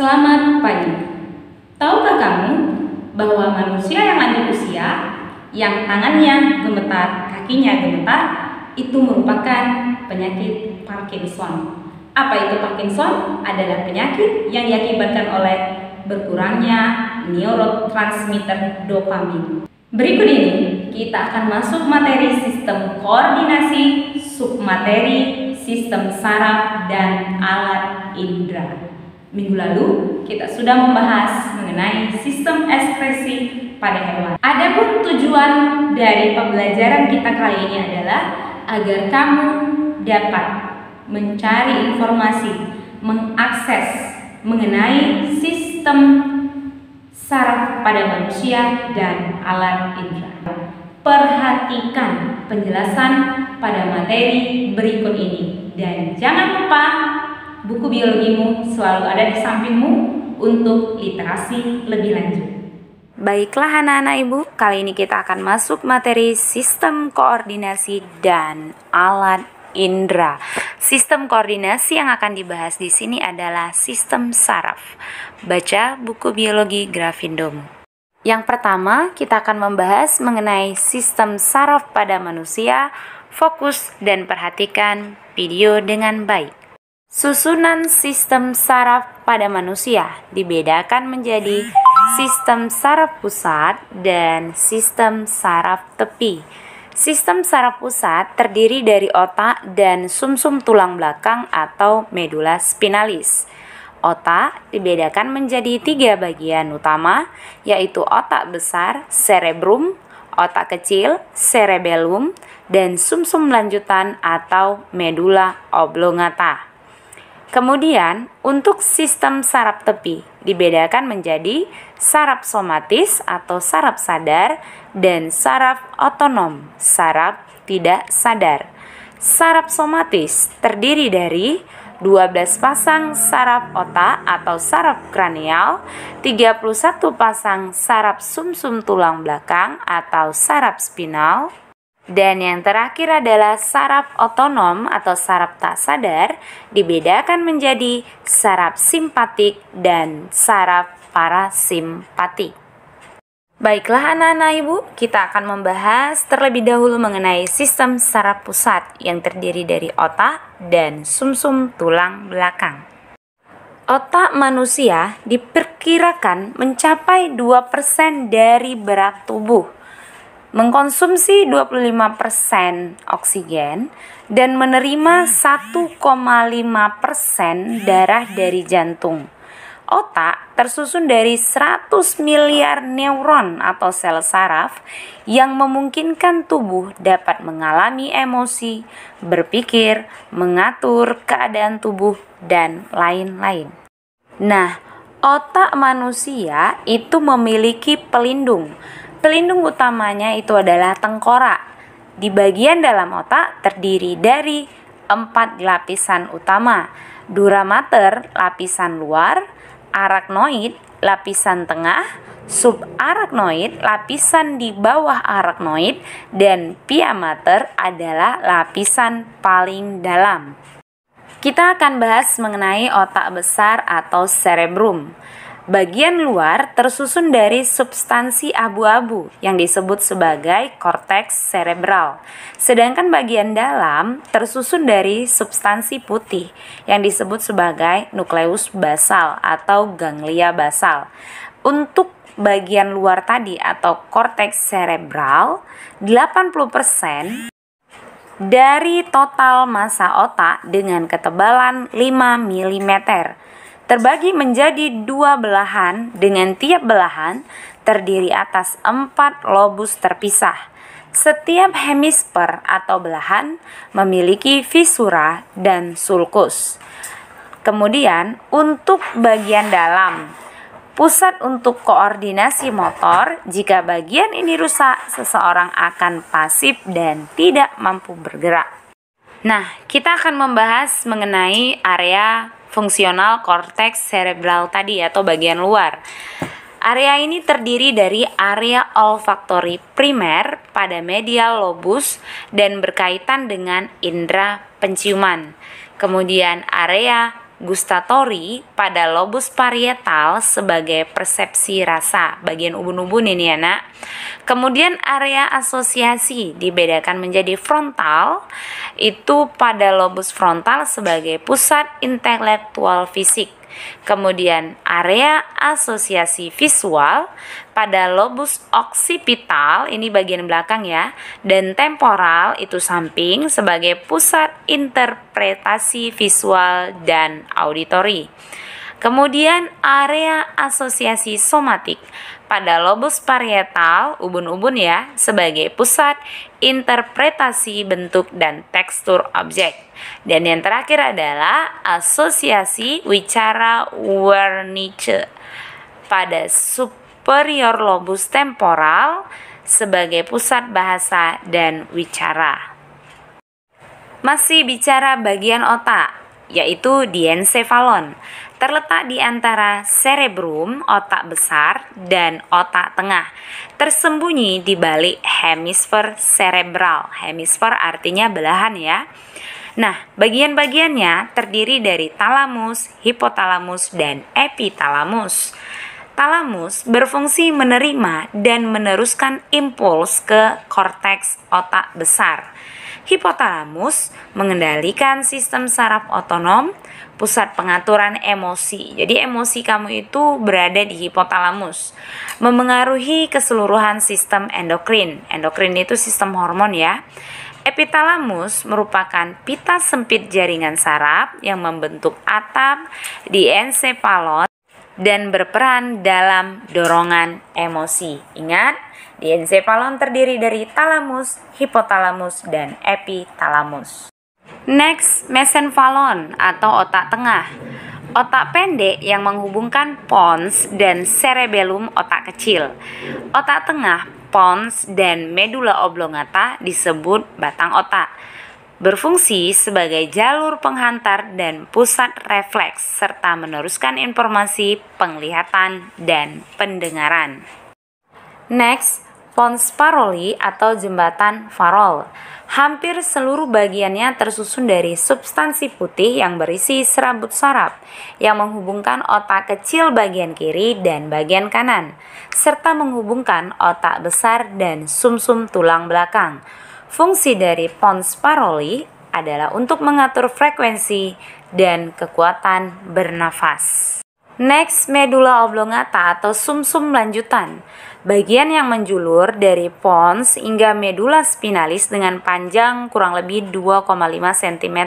Selamat pagi. Tahukah kamu bahwa manusia yang lanjut usia, yang tangannya gemetar, kakinya gemetar, itu merupakan penyakit Parkinson. Apa itu Parkinson? Adalah penyakit yang diakibatkan oleh berkurangnya neurotransmitter dopamin. Berikut ini kita akan masuk materi sistem koordinasi, submateri, sistem saraf, dan alat indera. Minggu lalu kita sudah membahas mengenai sistem ekskresi pada hewan. Adapun tujuan dari pembelajaran kita kali ini adalah agar kamu dapat mencari informasi, mengakses mengenai sistem saraf pada manusia dan alat indera. Perhatikan penjelasan pada materi berikut ini dan jangan lupa buku biologimu selalu ada di sampingmu untuk literasi lebih lanjut. Baiklah anak-anak ibu, kali ini kita akan masuk materi sistem koordinasi dan alat indera. Sistem koordinasi yang akan dibahas di sini adalah sistem saraf. Baca buku biologi Grafindo. Yang pertama, kita akan membahas mengenai sistem saraf pada manusia. Fokus dan perhatikan video dengan baik. Susunan sistem saraf pada manusia dibedakan menjadi sistem saraf pusat dan sistem saraf tepi. Sistem saraf pusat terdiri dari otak dan sumsum tulang belakang atau medula spinalis. Otak dibedakan menjadi 3 bagian utama, yaitu otak besar, cerebrum, otak kecil, cerebellum, dan sumsum lanjutan atau medula oblongata. Kemudian, untuk sistem saraf tepi dibedakan menjadi saraf somatis atau saraf sadar dan saraf otonom, saraf tidak sadar. Saraf somatis terdiri dari 12 pasang saraf otak atau saraf kranial, 31 pasang saraf sumsum tulang belakang atau saraf spinal, dan yang terakhir adalah saraf otonom atau saraf tak sadar dibedakan menjadi saraf simpatik dan saraf parasimpatik. Baiklah anak-anak ibu, kita akan membahas terlebih dahulu mengenai sistem saraf pusat yang terdiri dari otak dan sumsum tulang belakang. Otak manusia diperkirakan mencapai 2% dari berat tubuh, mengkonsumsi 25% oksigen, dan menerima 1,5% darah dari jantung. Otak tersusun dari 100 miliar neuron atau sel saraf yang memungkinkan tubuh dapat mengalami emosi, berpikir, mengatur keadaan tubuh, dan lain-lain. Nah, otak manusia itu memiliki pelindung. Pelindung utamanya itu adalah tengkorak. Di bagian dalam otak terdiri dari 4 lapisan utama: dura mater lapisan luar, arachnoid lapisan tengah, subarachnoid lapisan di bawah arachnoid, dan pia mater adalah lapisan paling dalam. Kita akan bahas mengenai otak besar atau cerebrum. Bagian luar tersusun dari substansi abu-abu yang disebut sebagai korteks cerebral. Sedangkan bagian dalam tersusun dari substansi putih yang disebut sebagai nukleus basal atau ganglia basal. Untuk bagian luar tadi atau korteks cerebral, 80% dari total massa otak dengan ketebalan 5 mm. Terbagi menjadi 2 belahan dengan tiap belahan terdiri atas 4 lobus terpisah. Setiap hemisfer atau belahan memiliki visura dan sulcus. Kemudian untuk bagian dalam, pusat untuk koordinasi motor. Jika bagian ini rusak, seseorang akan pasif dan tidak mampu bergerak. Nah, kita akan membahas mengenai area fungsional korteks cerebral tadi atau bagian luar. Area ini terdiri dari area olfaktori primer pada medial lobus dan berkaitan dengan indera penciuman. Kemudian area gustatory pada lobus parietal sebagai persepsi rasa, bagian ubun-ubun ini ya nak. Kemudian area asosiasi dibedakan menjadi frontal, itu pada lobus frontal sebagai pusat intelektual fisik. Kemudian area asosiasi visual pada lobus occipital, ini bagian belakang ya, dan temporal itu samping sebagai pusat interpretasi visual dan auditori. Kemudian area asosiasi somatik pada lobus parietal, ubun-ubun ya, sebagai pusat interpretasi bentuk dan tekstur objek. Dan yang terakhir adalah asosiasi wicara Wernicke pada superior lobus temporal sebagai pusat bahasa dan wicara. Masih bicara bagian otak, yaitu diencephalon, terletak di antara cerebrum, otak besar, dan otak tengah, tersembunyi di balik hemisfer cerebral. Hemisfer artinya belahan ya. Nah, bagian-bagiannya terdiri dari talamus, hipotalamus, dan epitalamus. Talamus berfungsi menerima dan meneruskan impuls ke korteks otak besar. Hipotalamus mengendalikan sistem saraf otonom, pusat pengaturan emosi. Jadi emosi kamu itu berada di hipotalamus. Memengaruhi keseluruhan sistem endokrin. Endokrin itu sistem hormon ya. Epitalamus merupakan pita sempit jaringan saraf yang membentuk atap di encephalon dan berperan dalam dorongan emosi. Ingat, diencephalon terdiri dari talamus, hipotalamus, dan epitalamus. Next, mesencephalon atau otak tengah. Otak pendek yang menghubungkan pons dan cerebellum otak kecil. Otak tengah, pons, dan medula oblongata disebut batang otak. Berfungsi sebagai jalur penghantar dan pusat refleks serta meneruskan informasi penglihatan dan pendengaran. Next, pons paroli atau jembatan Farol. Hampir seluruh bagiannya tersusun dari substansi putih yang berisi serabut saraf yang menghubungkan otak kecil bagian kiri dan bagian kanan, serta menghubungkan otak besar dan sumsum tulang belakang. Fungsi dari pons paroli adalah untuk mengatur frekuensi dan kekuatan bernafas. Next, medula oblongata atau sumsum lanjutan. Bagian yang menjulur dari pons hingga medula spinalis dengan panjang kurang lebih 2,5 cm.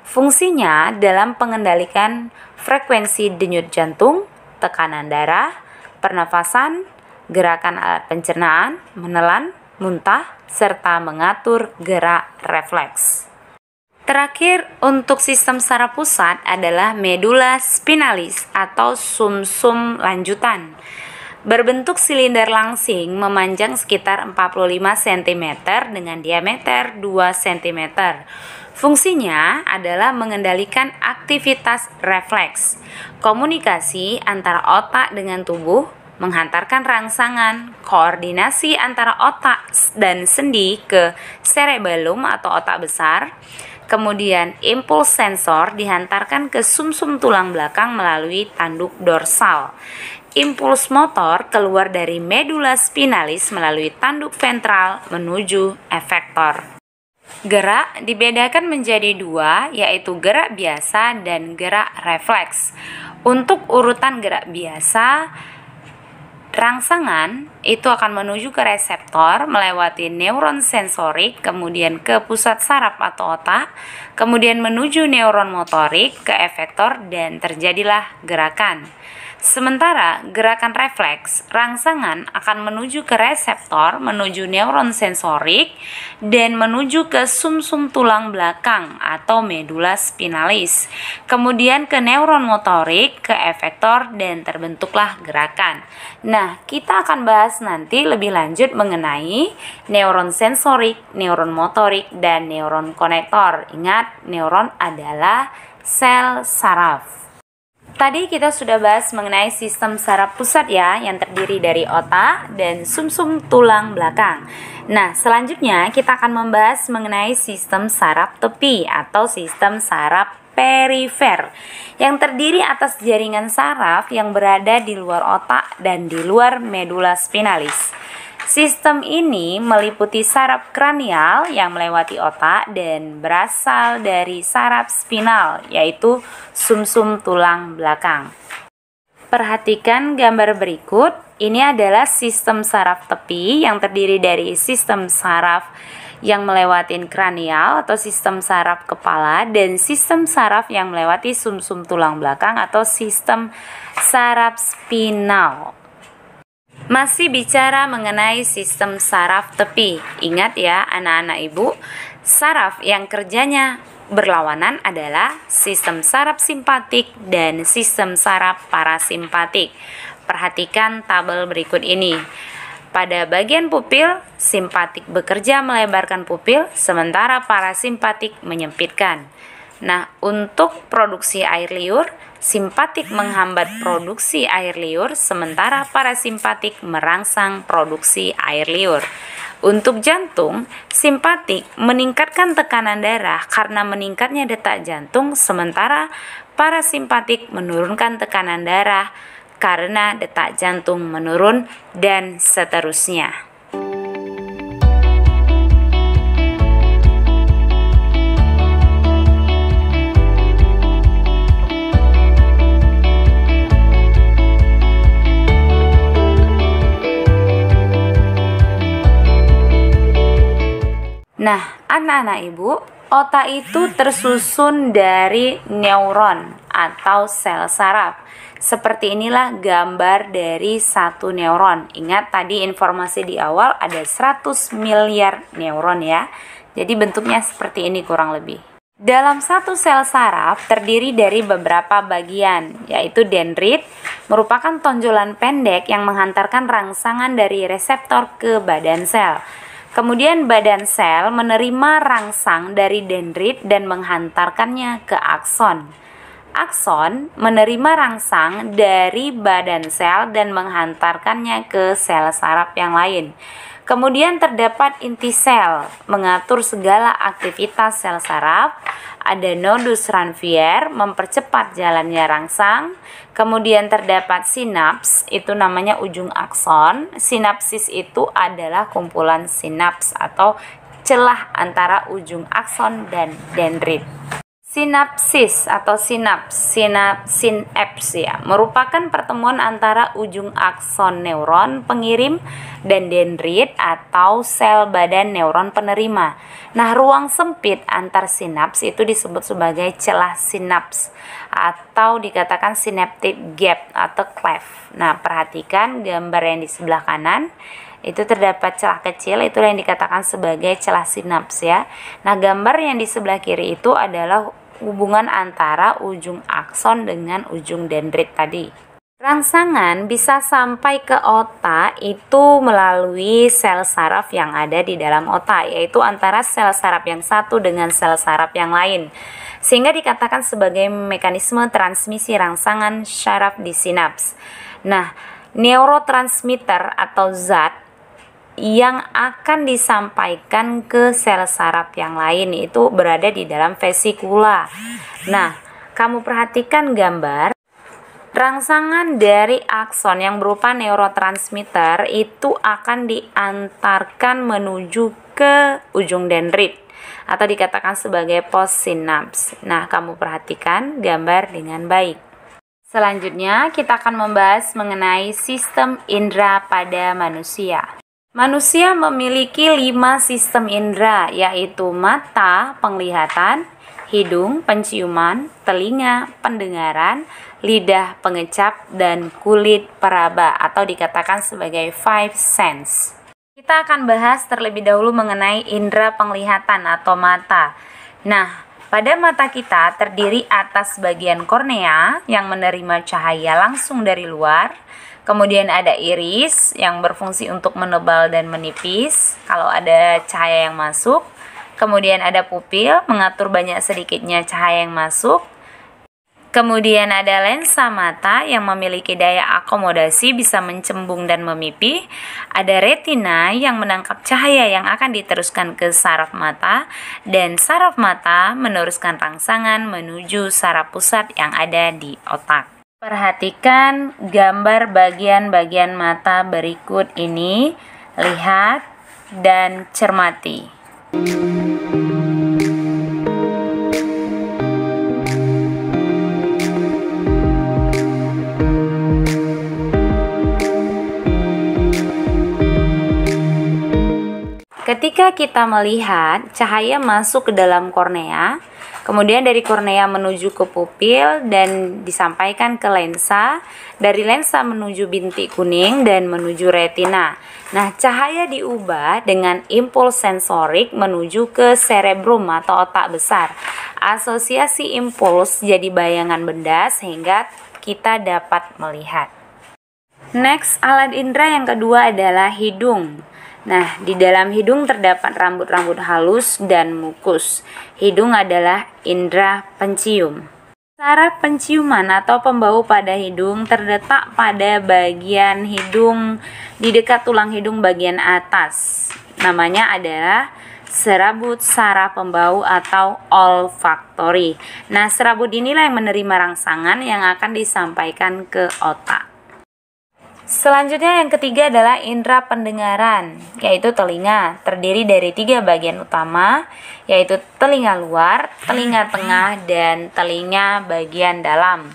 Fungsinya dalam pengendalikan frekuensi denyut jantung, tekanan darah, pernafasan, gerakan alat pencernaan, menelan, muntah, serta mengatur gerak refleks. Terakhir, untuk sistem saraf pusat adalah medula spinalis atau sumsum lanjutan. Berbentuk silinder langsing memanjang sekitar 45 cm dengan diameter 2 cm. Fungsinya adalah mengendalikan aktivitas refleks, komunikasi antara otak dengan tubuh, menghantarkan rangsangan, koordinasi antara otak dan sendi ke cerebellum atau otak besar. Kemudian impuls sensor dihantarkan ke sumsum tulang belakang melalui tanduk dorsal. Impuls motor keluar dari medula spinalis melalui tanduk ventral menuju efektor. Gerak dibedakan menjadi dua, yaitu gerak biasa dan gerak refleks. Untuk urutan gerak biasa, rangsangan itu akan menuju ke reseptor melewati neuron sensorik, kemudian ke pusat saraf atau otak, kemudian menuju neuron motorik ke efektor dan terjadilah gerakan. Sementara gerakan refleks, rangsangan akan menuju ke reseptor, menuju neuron sensorik, dan menuju ke sumsum tulang belakang atau medula spinalis. Kemudian ke neuron motorik, ke efektor, dan terbentuklah gerakan. Nah, kita akan bahas nanti lebih lanjut mengenai neuron sensorik, neuron motorik, dan neuron konektor. Ingat, neuron adalah sel saraf. Tadi kita sudah bahas mengenai sistem saraf pusat ya, yang terdiri dari otak dan sumsum tulang belakang. Nah, selanjutnya kita akan membahas mengenai sistem saraf tepi atau sistem saraf perifer yang terdiri atas jaringan saraf yang berada di luar otak dan di luar medula spinalis. Sistem ini meliputi saraf kranial yang melewati otak dan berasal dari saraf spinal, yaitu sumsum tulang belakang. Perhatikan gambar berikut. Ini adalah sistem saraf tepi yang terdiri dari sistem saraf yang melewati kranial atau sistem saraf kepala dan sistem saraf yang melewati sumsum tulang belakang atau sistem saraf spinal. Masih bicara mengenai sistem saraf tepi. Ingat ya anak-anak ibu, saraf yang kerjanya berlawanan adalah sistem saraf simpatik dan sistem saraf parasimpatik. Perhatikan tabel berikut ini. Pada bagian pupil, simpatik bekerja melebarkan pupil, sementara parasimpatik menyempitkan. Nah, untuk produksi air liur, simpatik menghambat produksi air liur, sementara parasimpatik merangsang produksi air liur. Untuk jantung, simpatik meningkatkan tekanan darah karena meningkatnya detak jantung, sementara parasimpatik menurunkan tekanan darah karena detak jantung menurun, dan seterusnya. Nah, anak-anak ibu, otak itu tersusun dari neuron atau sel saraf. Seperti inilah gambar dari satu neuron. Ingat tadi informasi di awal ada 100 miliar neuron ya. Jadi bentuknya seperti ini kurang lebih. Dalam satu sel saraf terdiri dari beberapa bagian, yaitu dendrit, merupakan tonjolan pendek yang menghantarkan rangsangan dari reseptor ke badan sel. Kemudian badan sel menerima rangsang dari dendrit dan menghantarkannya ke akson. Akson menerima rangsang dari badan sel dan menghantarkannya ke sel saraf yang lain. Kemudian terdapat inti sel, mengatur segala aktivitas sel saraf. Ada nodus Ranvier, mempercepat jalannya rangsang. Kemudian terdapat sinaps, itu namanya ujung akson. Sinapsis itu adalah kumpulan sinaps atau celah antara ujung akson dan dendrit. Sinapsis atau sinaps ya, merupakan pertemuan antara ujung akson neuron pengirim dan dendrit atau sel badan neuron penerima. Nah, ruang sempit antar sinaps itu disebut sebagai celah sinaps atau dikatakan synaptic gap atau cleft. Nah, perhatikan gambar yang di sebelah kanan. Itu terdapat celah kecil, itulah yang dikatakan sebagai celah sinaps ya. Nah, gambar yang di sebelah kiri itu adalah hubungan antara ujung akson dengan ujung dendrit tadi. Rangsangan bisa sampai ke otak itu melalui sel saraf yang ada di dalam otak, yaitu antara sel saraf yang satu dengan sel saraf yang lain, sehingga dikatakan sebagai mekanisme transmisi rangsangan saraf di sinaps. Nah, neurotransmitter atau zat yang akan disampaikan ke sel saraf yang lain itu berada di dalam vesikula. Nah, kamu perhatikan gambar. Rangsangan dari akson yang berupa neurotransmitter itu akan diantarkan menuju ke ujung dendrit atau dikatakan sebagai postsinaps. Nah, kamu perhatikan gambar dengan baik. Selanjutnya, kita akan membahas mengenai sistem indera pada manusia. Manusia memiliki 5 sistem indera, yaitu mata, penglihatan, hidung, penciuman, telinga, pendengaran, lidah, pengecap, dan kulit peraba atau dikatakan sebagai five sense. Kita akan bahas terlebih dahulu mengenai indera penglihatan atau mata. Nah, pada mata kita terdiri atas bagian kornea yang menerima cahaya langsung dari luar. Kemudian ada iris yang berfungsi untuk menebal dan menipis kalau ada cahaya yang masuk. Kemudian ada pupil mengatur banyak sedikitnya cahaya yang masuk. Kemudian ada lensa mata yang memiliki daya akomodasi bisa mencembung dan memipih. Ada retina yang menangkap cahaya yang akan diteruskan ke saraf mata, dan saraf mata meneruskan rangsangan menuju saraf pusat yang ada di otak. Perhatikan gambar bagian-bagian mata berikut ini, lihat dan cermati. Ketika kita melihat cahaya masuk ke dalam kornea, kemudian dari kornea menuju ke pupil dan disampaikan ke lensa, dari lensa menuju bintik kuning dan menuju retina. Nah, cahaya diubah dengan impuls sensorik menuju ke cerebrum atau otak besar. Asosiasi impuls jadi bayangan benda sehingga kita dapat melihat. Next, alat indera yang kedua adalah hidung. Nah, di dalam hidung terdapat rambut-rambut halus dan mukus. Hidung adalah indera pencium. Saraf penciuman atau pembau pada hidung terletak pada bagian hidung di dekat tulang hidung bagian atas. Namanya adalah serabut saraf pembau atau olfaktori. Nah, serabut inilah yang menerima rangsangan yang akan disampaikan ke otak. Selanjutnya yang ketiga adalah indera pendengaran, yaitu telinga. Terdiri dari 3 bagian utama, yaitu telinga luar, telinga tengah, dan telinga bagian dalam.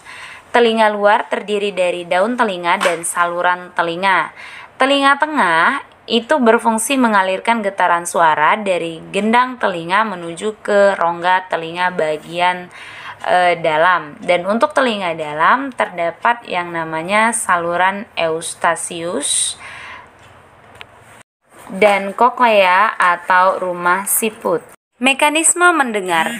Telinga luar terdiri dari daun telinga dan saluran telinga. Telinga tengah itu berfungsi mengalirkan getaran suara dari gendang telinga menuju ke rongga telinga bagian dalam. Dan untuk telinga dalam terdapat yang namanya saluran Eustachius dan cochlea atau rumah siput. Mekanisme mendengar.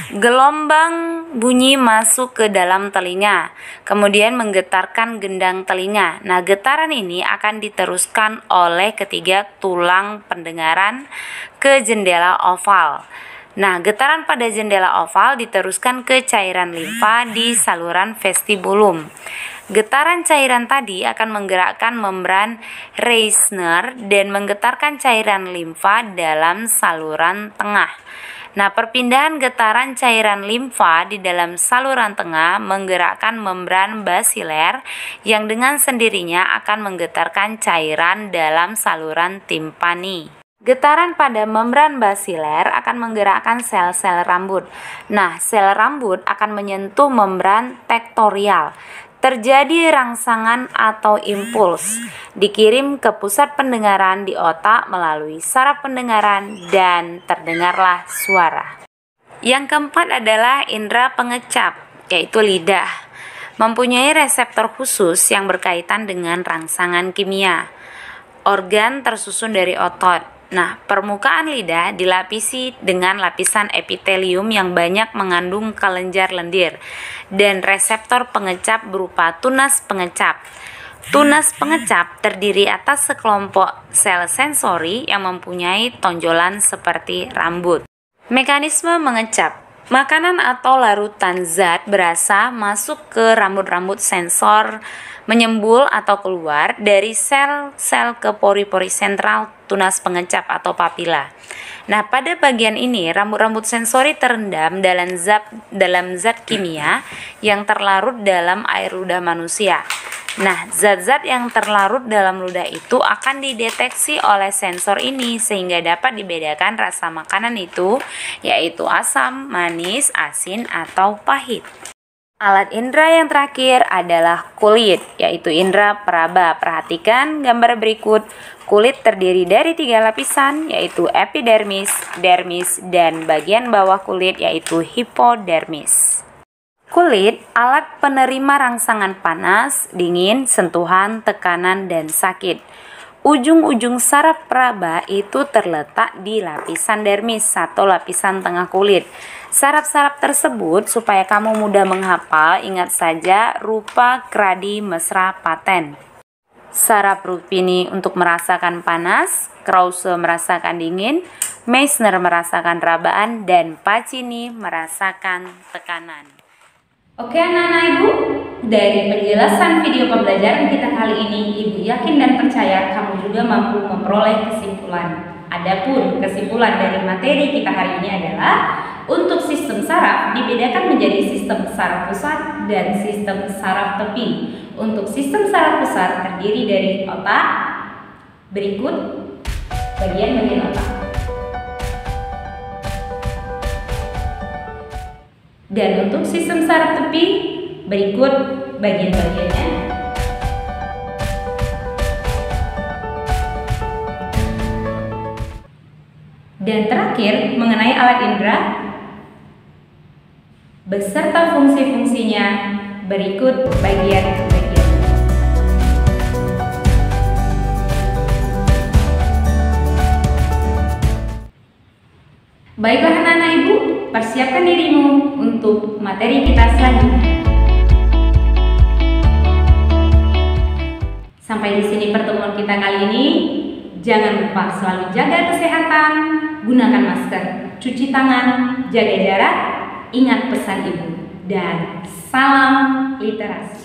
Gelombang bunyi masuk ke dalam telinga, kemudian menggetarkan gendang telinga. Nah, getaran ini akan diteruskan oleh ketiga tulang pendengaran ke jendela oval. Nah, getaran pada jendela oval diteruskan ke cairan limfa di saluran vestibulum. Getaran cairan tadi akan menggerakkan membran Reissner dan menggetarkan cairan limfa dalam saluran tengah. Nah, perpindahan getaran cairan limfa di dalam saluran tengah menggerakkan membran basiler yang dengan sendirinya akan menggetarkan cairan dalam saluran timpani. Getaran pada membran basiler akan menggerakkan sel-sel rambut. Nah, sel rambut akan menyentuh membran tektorial. Terjadi rangsangan atau impuls, dikirim ke pusat pendengaran di otak melalui saraf pendengaran dan terdengarlah suara. Yang keempat adalah indera pengecap, yaitu lidah. Mempunyai reseptor khusus yang berkaitan dengan rangsangan kimia. Organ tersusun dari otot. Nah, permukaan lidah dilapisi dengan lapisan epitelium yang banyak mengandung kelenjar lendir dan reseptor pengecap berupa tunas pengecap. Tunas pengecap terdiri atas sekelompok sel sensori yang mempunyai tonjolan seperti rambut. Mekanisme mengecap. Makanan atau larutan zat berasa masuk ke rambut-rambut sensor, menyembul atau keluar dari sel-sel ke pori-pori sentral tunas pengecap atau papila. Nah, pada bagian ini rambut-rambut sensori terendam dalam zat kimia yang terlarut dalam air ludah manusia. Nah, zat-zat yang terlarut dalam ludah itu akan dideteksi oleh sensor ini sehingga dapat dibedakan rasa makanan itu, yaitu asam, manis, asin, atau pahit. Alat indera yang terakhir adalah kulit, yaitu indera peraba. Perhatikan gambar berikut. Kulit terdiri dari 3 lapisan, yaitu epidermis, dermis, dan bagian bawah kulit, yaitu hipodermis. Kulit, alat penerima rangsangan panas, dingin, sentuhan, tekanan, dan sakit. Ujung-ujung saraf peraba itu terletak di lapisan dermis atau lapisan tengah kulit. Saraf-saraf tersebut, supaya kamu mudah menghafal, ingat saja rupa, kradi, mesra, paten. Saraf Rupini untuk merasakan panas, Krause merasakan dingin, Meissner merasakan rabaan, dan Pacini merasakan tekanan. Oke anak-anak Ibu, dari penjelasan video pembelajaran kita kali ini, Ibu yakin dan percaya kamu juga mampu memperoleh kesimpulan. Adapun kesimpulan dari materi kita hari ini adalah untuk sistem saraf dibedakan menjadi sistem saraf pusat dan sistem saraf tepi. Untuk sistem saraf pusat terdiri dari otak, berikut bagian-bagian otak. Dan untuk sistem saraf tepi, berikut bagian-bagiannya. Dan terakhir, mengenai alat indera beserta fungsi-fungsinya, berikut bagian-bagian. Baiklah anak-anak Ibu, persiapkan dirimu untuk materi kita selanjutnya. Sampai di sini pertemuan kita kali ini. Jangan lupa selalu jaga kesehatan, gunakan masker, cuci tangan, jaga jarak, ingat pesan Ibu, dan salam literasi.